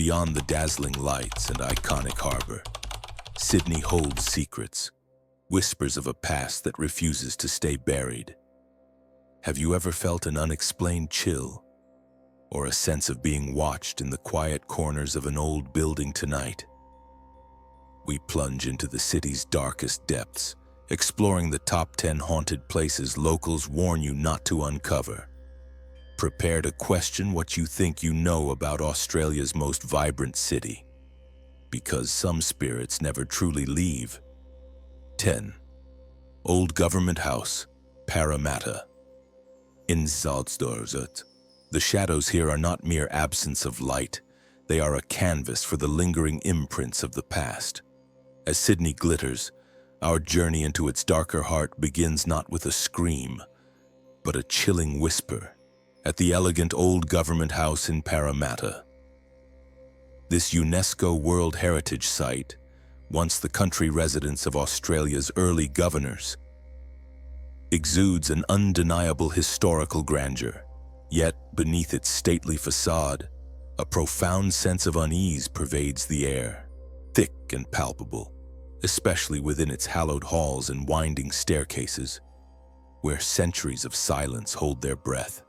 Beyond the dazzling lights and iconic harbour, Sydney holds secrets, whispers of a past that refuses to stay buried. Have you ever felt an unexplained chill, or a sense of being watched in the quiet corners of an old building tonight? We plunge into the city's darkest depths, exploring the top 10 haunted places locals warn you not to uncover. Prepare to question what you think you know about Australia's most vibrant city, because some spirits never truly leave. 10. Old Government House, Parramatta. In Gladesville, the shadows here are not mere absence of light, they are a canvas for the lingering imprints of the past. As Sydney glitters, our journey into its darker heart begins not with a scream, but a chilling whisper at the elegant old government house in Parramatta. This UNESCO World Heritage Site, once the country residence of Australia's early governors, exudes an undeniable historical grandeur. Yet, beneath its stately facade, a profound sense of unease pervades the air, thick and palpable, especially within its hallowed halls and winding staircases, where centuries of silence hold their breath.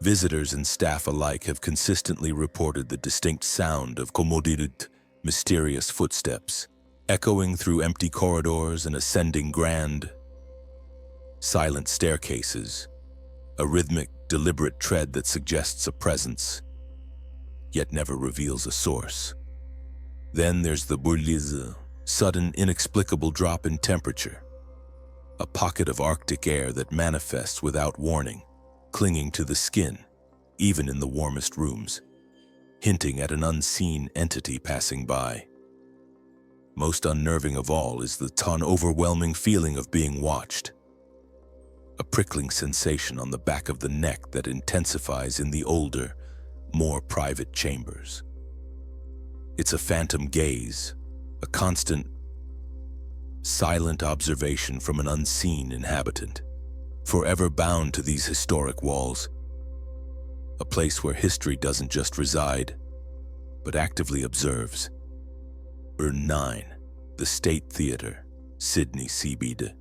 Visitors and staff alike have consistently reported the distinct sound of commodited, mysterious footsteps, echoing through empty corridors and ascending grand, silent staircases, a rhythmic, deliberate tread that suggests a presence, yet never reveals a source. Then there's the bourgeois, sudden, inexplicable drop in temperature, a pocket of Arctic air that manifests without warning, clinging to the skin, even in the warmest rooms, hinting at an unseen entity passing by. Most unnerving of all is the overwhelming feeling of being watched, a prickling sensation on the back of the neck that intensifies in the older, more private chambers. It's a phantom gaze, a constant, silent observation from an unseen inhabitant, forever bound to these historic walls, a place where history doesn't just reside, but actively observes. 9. The State Theatre, Sydney CBD.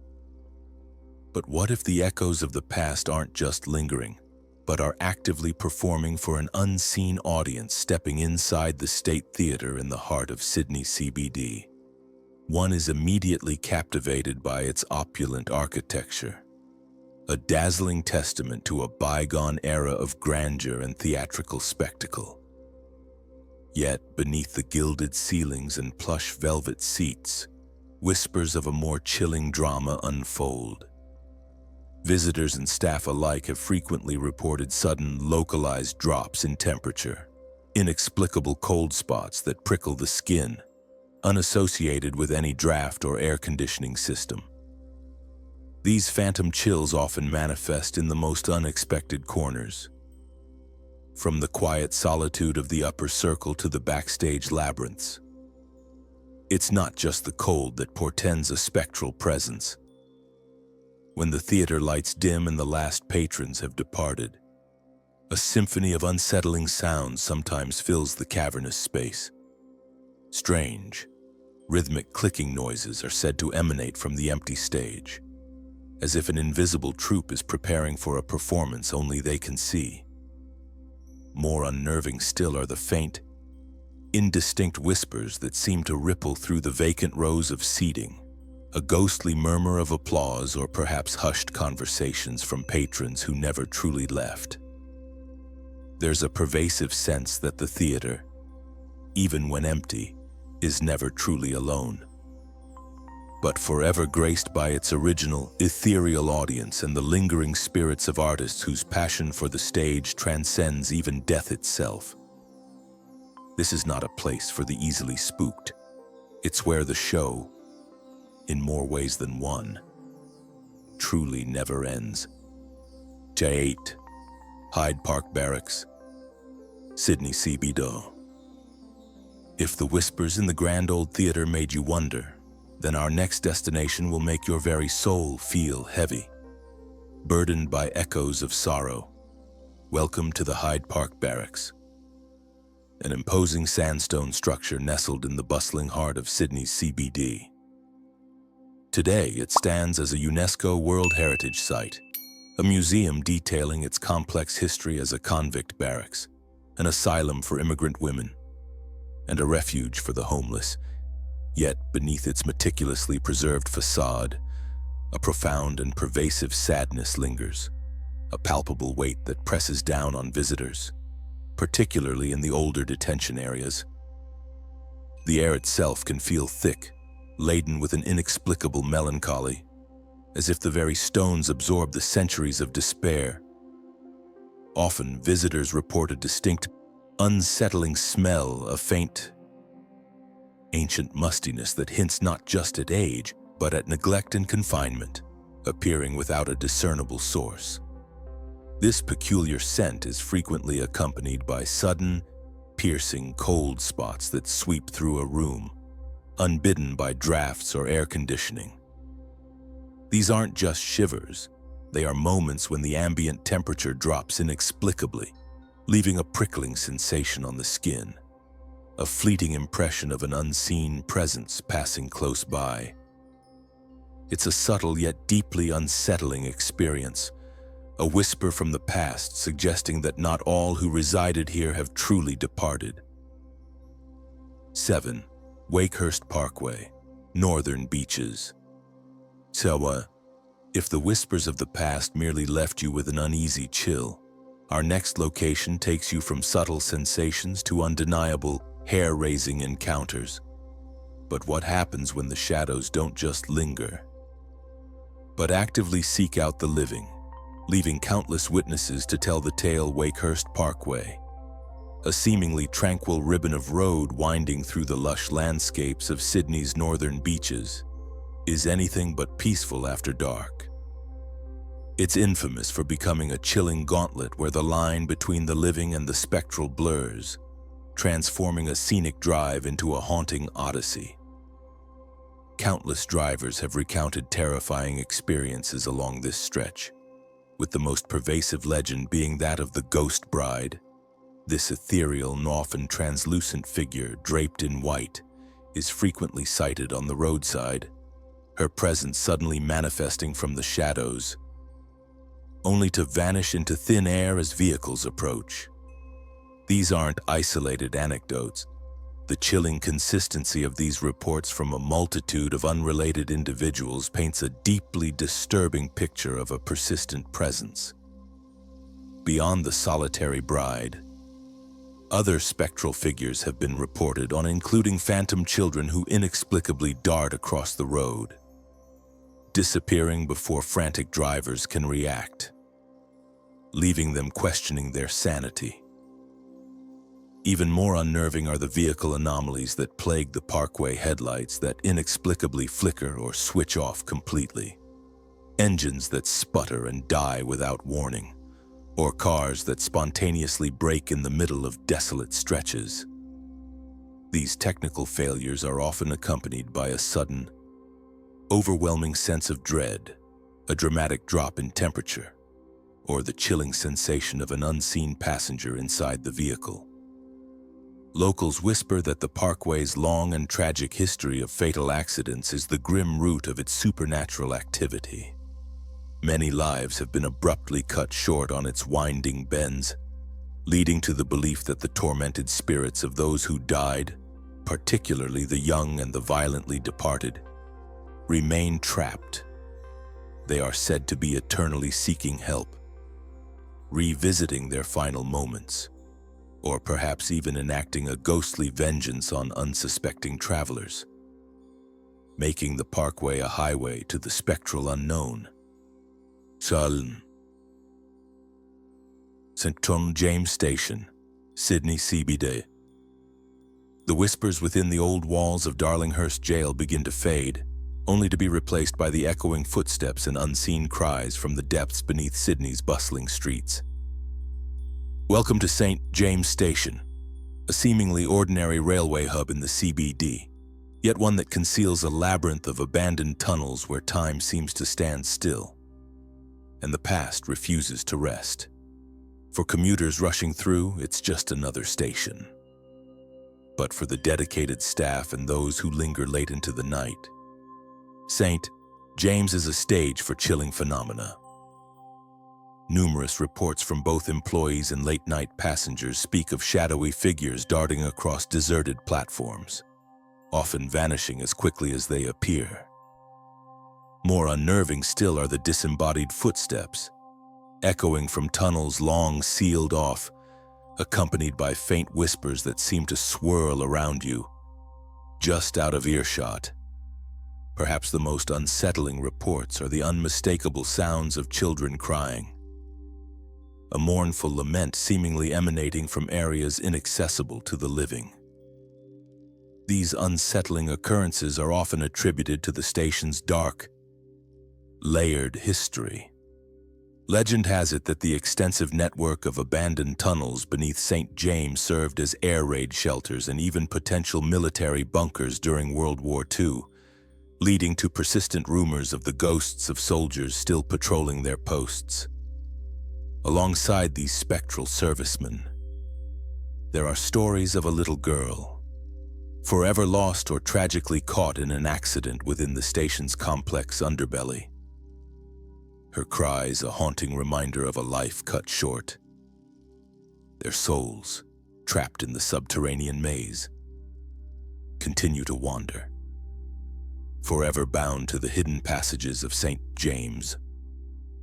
But what if the echoes of the past aren't just lingering, but are actively performing for an unseen audience stepping inside the State Theatre in the heart of Sydney CBD? One is immediately captivated by its opulent architecture, a dazzling testament to a bygone era of grandeur and theatrical spectacle. Yet, beneath the gilded ceilings and plush velvet seats, whispers of a more chilling drama unfold. Visitors and staff alike have frequently reported sudden, localized drops in temperature, inexplicable cold spots that prickle the skin, unassociated with any draft or air conditioning system. These phantom chills often manifest in the most unexpected corners, from the quiet solitude of the upper circle to the backstage labyrinths. It's not just the cold that portends a spectral presence. When the theater lights dim and the last patrons have departed, a symphony of unsettling sounds sometimes fills the cavernous space. Strange, rhythmic clicking noises are said to emanate from the empty stage, as if an invisible troupe is preparing for a performance only they can see. More unnerving still are the faint, indistinct whispers that seem to ripple through the vacant rows of seating, a ghostly murmur of applause or perhaps hushed conversations from patrons who never truly left. There's a pervasive sense that the theater, even when empty, is never truly alone, but forever graced by its original, ethereal audience and the lingering spirits of artists whose passion for the stage transcends even death itself. This is not a place for the easily spooked. It's where the show, in more ways than one, truly never ends. J8, Hyde Park Barracks, Sydney CBD. If the whispers in the grand old theater made you wonder, then our next destination will make your very soul feel heavy. Burdened by echoes of sorrow, welcome to the Hyde Park Barracks. an imposing sandstone structure nestled in the bustling heart of Sydney's CBD. Today, it stands as a UNESCO World Heritage Site, a museum detailing its complex history as a convict barracks, an asylum for immigrant women, and a refuge for the homeless. Yet, beneath its meticulously preserved facade, a profound and pervasive sadness lingers, a palpable weight that presses down on visitors, particularly in the older detention areas. The air itself can feel thick, laden with an inexplicable melancholy, as if the very stones absorb the centuries of despair. Often, visitors report a distinct, unsettling smell, a faint, ancient mustiness that hints not just at age, but at neglect and confinement, appearing without a discernible source. This peculiar scent is frequently accompanied by sudden, piercing cold spots that sweep through a room, unbidden by drafts or air conditioning. These aren't just shivers, they are moments when the ambient temperature drops inexplicably, leaving a prickling sensation on the skin, a fleeting impression of an unseen presence passing close by. It's a subtle yet deeply unsettling experience, a whisper from the past suggesting that not all who resided here have truly departed. 7. Wakehurst Parkway, Northern Beaches. So, if the whispers of the past merely left you with an uneasy chill, our next location takes you from subtle sensations to undeniable, hair-raising encounters. But what happens when the shadows don't just linger, but actively seek out the living, leaving countless witnesses to tell the tale? Wakehurst Parkway, a seemingly tranquil ribbon of road winding through the lush landscapes of Sydney's northern beaches, is anything but peaceful after dark. It's infamous for becoming a chilling gauntlet where the line between the living and the spectral blurs, transforming a scenic drive into a haunting odyssey. Countless drivers have recounted terrifying experiences along this stretch, with the most pervasive legend being that of the Ghost Bride. This ethereal and often translucent figure, draped in white, is frequently sighted on the roadside, her presence suddenly manifesting from the shadows, only to vanish into thin air as vehicles approach. These aren't isolated anecdotes. The chilling consistency of these reports from a multitude of unrelated individuals paints a deeply disturbing picture of a persistent presence. Beyond the solitary bride, other spectral figures have been reported on, including phantom children who inexplicably dart across the road, disappearing before frantic drivers can react, leaving them questioning their sanity. Even more unnerving are the vehicle anomalies that plague the Parkway headlights that inexplicably flicker or switch off completely, engines that sputter and die without warning, or cars that spontaneously brake in the middle of desolate stretches. These technical failures are often accompanied by a sudden, overwhelming sense of dread, a dramatic drop in temperature, or the chilling sensation of an unseen passenger inside the vehicle. Locals whisper that the Parkway's long and tragic history of fatal accidents is the grim root of its supernatural activity. Many lives have been abruptly cut short on its winding bends, leading to the belief that the tormented spirits of those who died, particularly the young and the violently departed, remain trapped. They are said to be eternally seeking help, revisiting their final moments, or perhaps even enacting a ghostly vengeance on unsuspecting travelers, making the Parkway a highway to the spectral unknown. St. James Station, Sydney CBD. The whispers within the old walls of Darlinghurst jail begin to fade, only to be replaced by the echoing footsteps and unseen cries from the depths beneath Sydney's bustling streets. Welcome to St. James Station, a seemingly ordinary railway hub in the CBD, yet one that conceals a labyrinth of abandoned tunnels where time seems to stand still, and the past refuses to rest. For commuters rushing through, it's just another station, but for the dedicated staff and those who linger late into the night. St. James is a stage for chilling phenomena. Numerous reports from both employees and late-night passengers speak of shadowy figures darting across deserted platforms, often vanishing as quickly as they appear. More unnerving still are the disembodied footsteps, echoing from tunnels long sealed off, accompanied by faint whispers that seem to swirl around you, just out of earshot. Perhaps the most unsettling reports are the unmistakable sounds of children crying, a mournful lament seemingly emanating from areas inaccessible to the living. These unsettling occurrences are often attributed to the station's dark, layered history. Legend has it that the extensive network of abandoned tunnels beneath St. James served as air raid shelters and even potential military bunkers during World War II, leading to persistent rumors of the ghosts of soldiers still patrolling their posts. Alongside these spectral servicemen, there are stories of a little girl, forever lost or tragically caught in an accident within the station's complex underbelly. Her cries a haunting reminder of a life cut short. Their souls, trapped in the subterranean maze, continue to wander, forever bound to the hidden passages of St. James.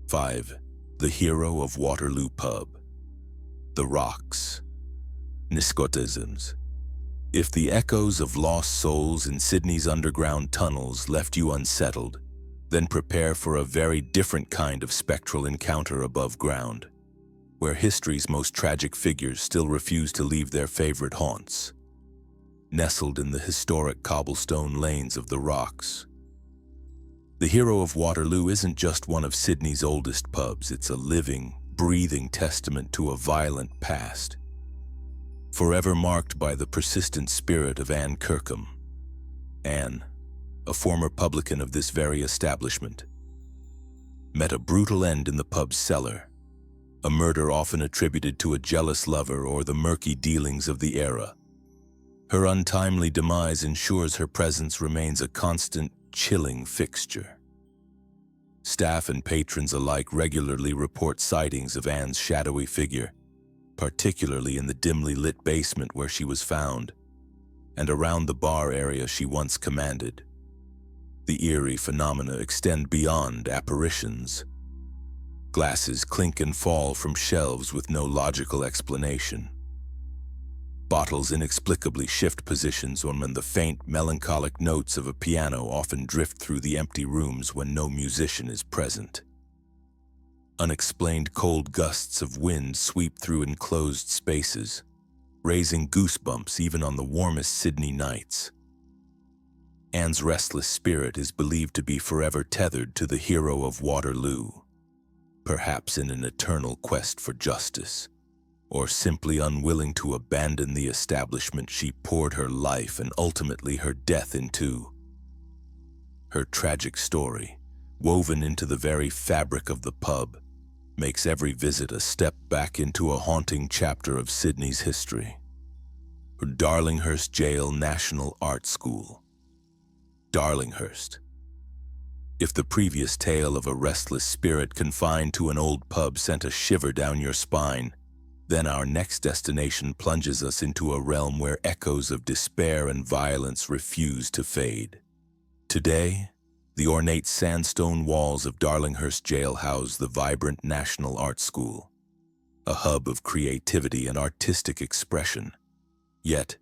5. The hero of Waterloo pub. The rocks. Niscotisms. If the echoes of lost souls in Sydney's underground tunnels left you unsettled, then prepare for a very different kind of spectral encounter above ground, where history's most tragic figures still refuse to leave their favorite haunts. Nestled in the historic cobblestone lanes of the rocks, the hero of Waterloo isn't just one of Sydney's oldest pubs, it's a living, breathing testament to a violent past, forever marked by the persistent spirit of Anne Kirkham. Anne, a former publican of this very establishment, met a brutal end in the pub's cellar, a murder often attributed to a jealous lover or the murky dealings of the era. Her untimely demise ensures her presence remains a constant, chilling fixture. Staff and patrons alike regularly report sightings of Anne's shadowy figure, particularly in the dimly lit basement where she was found, and around the bar area she once commanded. The eerie phenomena extend beyond apparitions. Glasses clink and fall from shelves with no logical explanation. Bottles inexplicably shift positions when the faint, melancholic notes of a piano often drift through the empty rooms when no musician is present. Unexplained cold gusts of wind sweep through enclosed spaces, raising goosebumps even on the warmest Sydney nights. Anne's restless spirit is believed to be forever tethered to the hero of Waterloo, perhaps in an eternal quest for justice, or simply unwilling to abandon the establishment she poured her life and ultimately her death into. Her tragic story, woven into the very fabric of the pub, makes every visit a step back into a haunting chapter of Sydney's history. Darlinghurst Jail National Art School. Darlinghurst. If the previous tale of a restless spirit confined to an old pub sent a shiver down your spine, then our next destination plunges us into a realm where echoes of despair and violence refuse to fade. Today, the ornate sandstone walls of Darlinghurst Jail house the vibrant National Art School, a hub of creativity and artistic expression. Yet,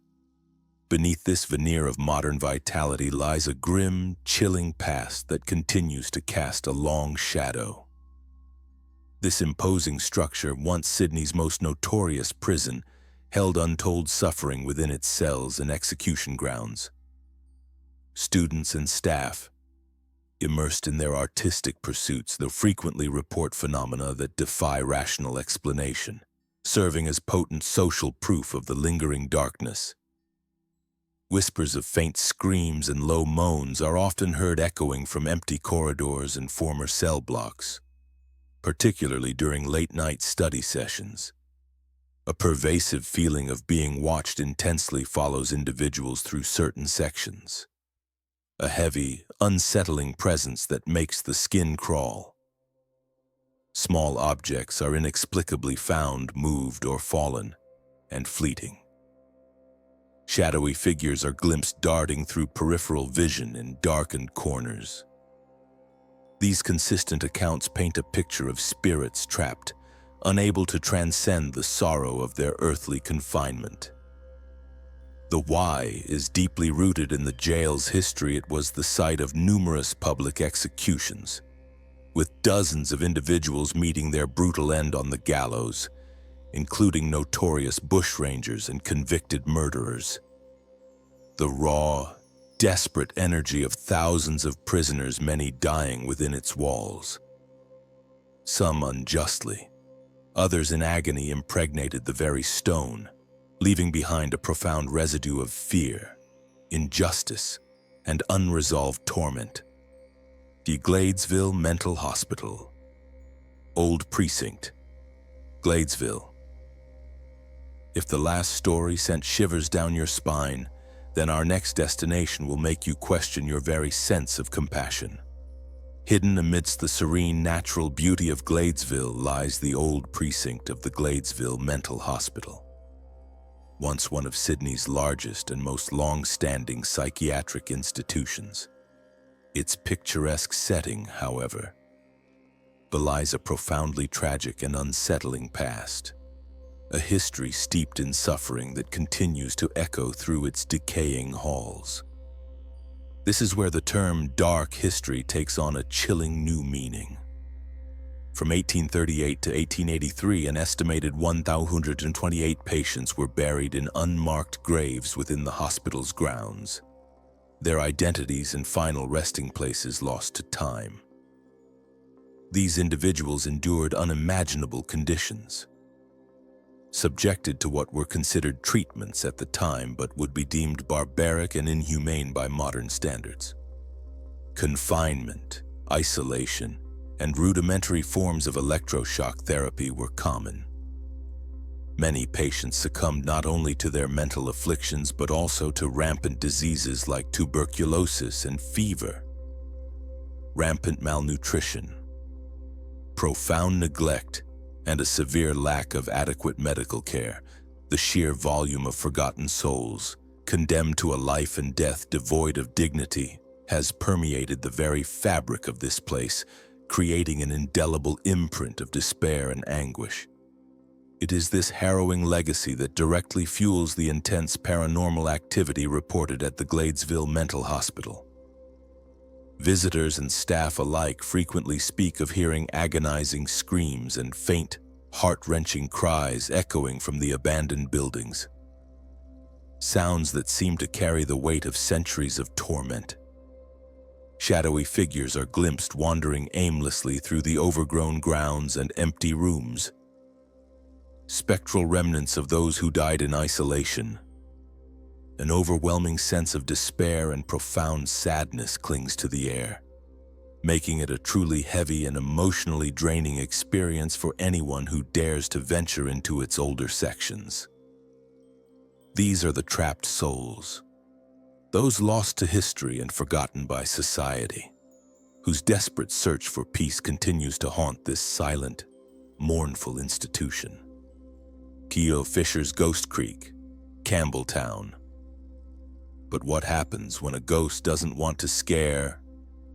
beneath this veneer of modern vitality lies a grim, chilling past that continues to cast a long shadow. This imposing structure, once Sydney's most notorious prison, held untold suffering within its cells and execution grounds. Students and staff, immersed in their artistic pursuits, they'll frequently report phenomena that defy rational explanation, serving as potent social proof of the lingering darkness. Whispers of faint screams and low moans are often heard echoing from empty corridors and former cell blocks, particularly during late-night study sessions. A pervasive feeling of being watched intensely follows individuals through certain sections. A heavy, unsettling presence that makes the skin crawl. Small objects are inexplicably found, moved, or fallen, and fleeting. Shadowy figures are glimpsed darting through peripheral vision in darkened corners. These consistent accounts paint a picture of spirits trapped, unable to transcend the sorrow of their earthly confinement. The why is deeply rooted in the jail's history. It was the site of numerous public executions, with dozens of individuals meeting their brutal end on the gallows, including notorious bushrangers and convicted murderers. The raw, desperate energy of thousands of prisoners, many dying within its walls. Some unjustly, others in agony, impregnated the very stone, leaving behind a profound residue of fear, injustice, and unresolved torment. The Gladesville Mental Hospital. Old Precinct, Gladesville. If the last story sent shivers down your spine, then our next destination will make you question your very sense of compassion. Hidden amidst the serene natural beauty of Gladesville lies the old precinct of the Gladesville Mental Hospital. Once one of Sydney's largest and most long-standing psychiatric institutions. Its picturesque setting, however, belies a profoundly tragic and unsettling past. A history steeped in suffering that continues to echo through its decaying halls. This is where the term dark history takes on a chilling new meaning. From 1838 to 1883, an estimated 1,228 patients were buried in unmarked graves within the hospital's grounds, their identities and final resting places lost to time. These individuals endured unimaginable conditions, subjected to what were considered treatments at the time but would be deemed barbaric and inhumane by modern standards. Confinement, isolation, and rudimentary forms of electroshock therapy were common. Many patients succumbed not only to their mental afflictions but also to rampant diseases like tuberculosis and fever. Rampant malnutrition, profound neglect, and a severe lack of adequate medical care, the sheer volume of forgotten souls, condemned to a life and death devoid of dignity, has permeated the very fabric of this place, creating an indelible imprint of despair and anguish. It is this harrowing legacy that directly fuels the intense paranormal activity reported at the Gladesville Mental Hospital. Visitors and staff alike frequently speak of hearing agonizing screams and faint, heart-wrenching cries echoing from the abandoned buildings. Sounds that seem to carry the weight of centuries of torment. Shadowy figures are glimpsed wandering aimlessly through the overgrown grounds and empty rooms. Spectral remnants of those who died in isolation. An overwhelming sense of despair and profound sadness clings to the air, making it a truly heavy and emotionally draining experience for anyone who dares to venture into its older sections. These are the trapped souls, those lost to history and forgotten by society, whose desperate search for peace continues to haunt this silent, mournful institution. Keogh Fisher's Ghost Creek, Campbelltown. But what happens when a ghost doesn't want to scare,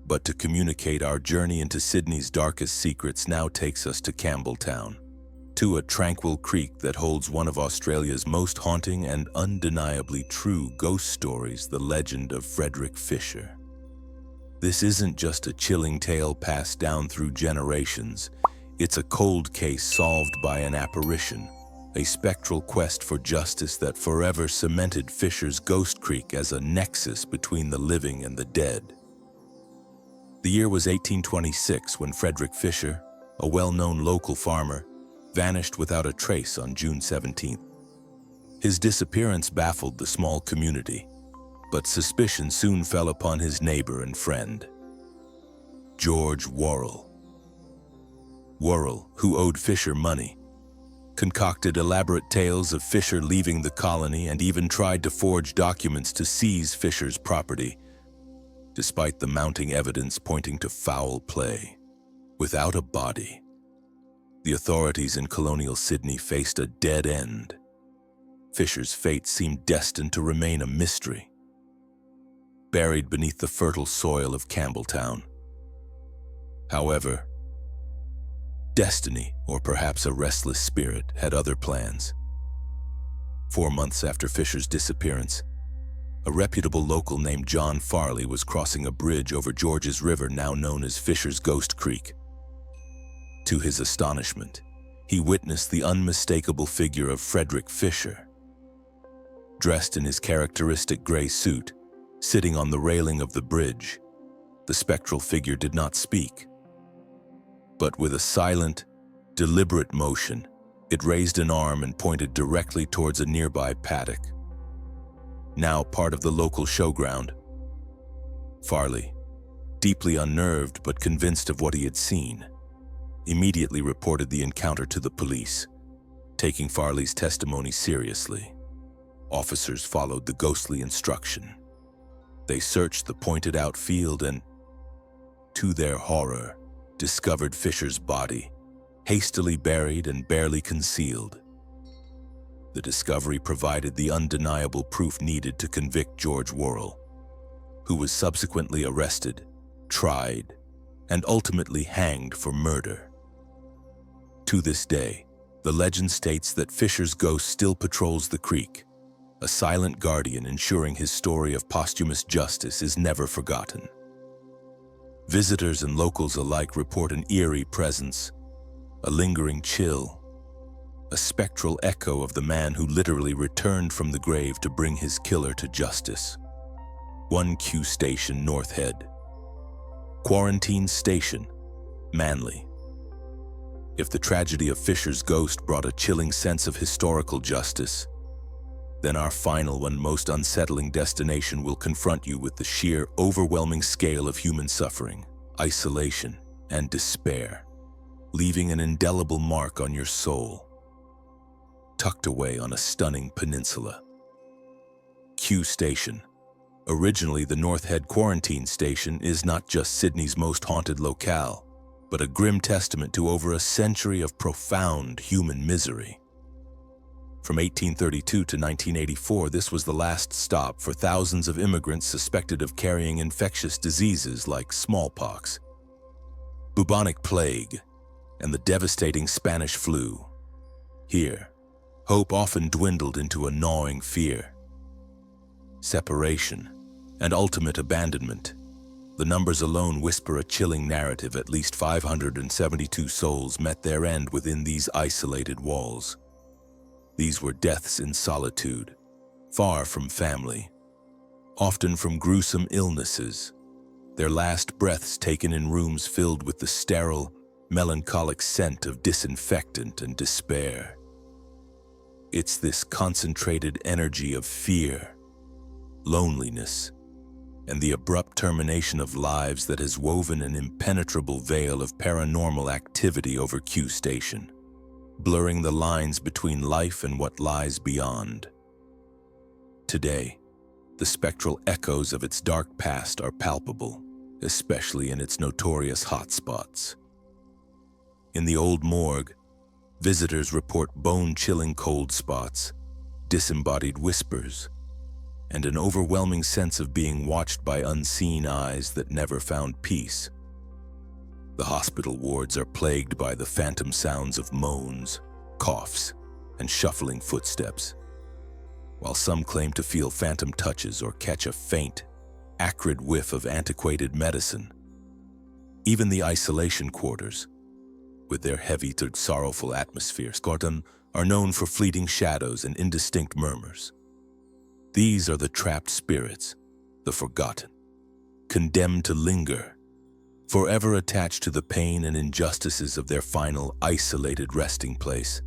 but to communicate? Our journey into Sydney's darkest secrets now takes us to Campbelltown, to a tranquil creek that holds one of Australia's most haunting and undeniably true ghost stories, the legend of Frederick Fisher. This isn't just a chilling tale passed down through generations, it's a cold case solved by an apparition, a spectral quest for justice that forever cemented Fisher's Ghost Creek as a nexus between the living and the dead. The year was 1826 when Frederick Fisher, a well-known local farmer, vanished without a trace on June 17th. His disappearance baffled the small community, but suspicion soon fell upon his neighbor and friend, George Worrell. Worrell, who owed Fisher money, concocted elaborate tales of Fisher leaving the colony, and even tried to forge documents to seize Fisher's property, despite the mounting evidence pointing to foul play. Without a body, the authorities in colonial Sydney faced a dead end. Fisher's fate seemed destined to remain a mystery, buried beneath the fertile soil of Campbelltown. However, destiny, or perhaps a restless spirit, had other plans. 4 months after Fisher's disappearance, a reputable local named John Farley was crossing a bridge over Georges River, now known as Fisher's Ghost Creek. To his astonishment, he witnessed the unmistakable figure of Frederick Fisher. Dressed in his characteristic gray suit, sitting on the railing of the bridge, the spectral figure did not speak. But with a silent, deliberate motion, it raised an arm and pointed directly towards a nearby paddock, now part of the local showground. Farley, deeply unnerved but convinced of what he had seen, immediately reported the encounter to the police, taking Farley's testimony seriously. Officers followed the ghostly instruction. They searched the pointed-out field and, to their horror, discovered Fisher's body, hastily buried and barely concealed. The discovery provided the undeniable proof needed to convict George Worrell, who was subsequently arrested, tried, and ultimately hanged for murder. To this day, the legend states that Fisher's ghost still patrols the creek, a silent guardian ensuring his story of posthumous justice is never forgotten. Visitors and locals alike report an eerie presence, a lingering chill, a spectral echo of the man who literally returned from the grave to bring his killer to justice. 1Q Station, North Head. Quarantine Station, Manly. If the tragedy of Fisher's ghost brought a chilling sense of historical justice, then our final and most unsettling destination will confront you with the sheer, overwhelming scale of human suffering, isolation, and despair, leaving an indelible mark on your soul. Tucked away on a stunning peninsula. Q Station. Originally the North Head Quarantine Station is not just Sydney's most haunted locale, but a grim testament to over a century of profound human misery. From 1832 to 1984, this was the last stop for thousands of immigrants suspected of carrying infectious diseases like smallpox, bubonic plague, and the devastating Spanish flu. Here, hope often dwindled into a gnawing fear. Separation and ultimate abandonment. The numbers alone whisper a chilling narrative. At least 572 souls met their end within these isolated walls. These were deaths in solitude, far from family, often from gruesome illnesses, their last breaths taken in rooms filled with the sterile, melancholic scent of disinfectant and despair. It's this concentrated energy of fear, loneliness, and the abrupt termination of lives that has woven an impenetrable veil of paranormal activity over Q Station, blurring the lines between life and what lies beyond. Today, the spectral echoes of its dark past are palpable, especially in its notorious hotspots. In the old morgue, visitors report bone-chilling cold spots, disembodied whispers, and an overwhelming sense of being watched by unseen eyes that never found peace. The hospital wards are plagued by the phantom sounds of moans, coughs, and shuffling footsteps. While some claim to feel phantom touches or catch a faint, acrid whiff of antiquated medicine, even the isolation quarters, with their heavy, sorrowful atmosphere, are known for fleeting shadows and indistinct murmurs. These are the trapped spirits, the forgotten, condemned to linger, forever attached to the pain and injustices of their final, isolated resting place.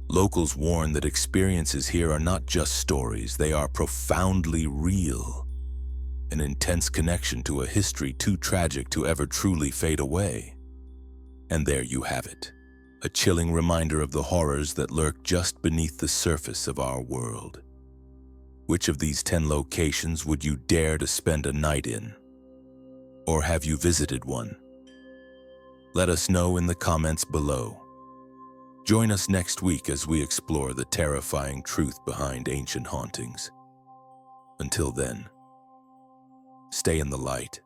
Locals warn that experiences here are not just stories, they are profoundly real, an intense connection to a history too tragic to ever truly fade away. And there you have it, a chilling reminder of the horrors that lurk just beneath the surface of our world. Which of these 10 locations would you dare to spend a night in? Or have you visited one? Let us know in the comments below. Join us next week as we explore the terrifying truth behind ancient hauntings. Until then, stay in the light.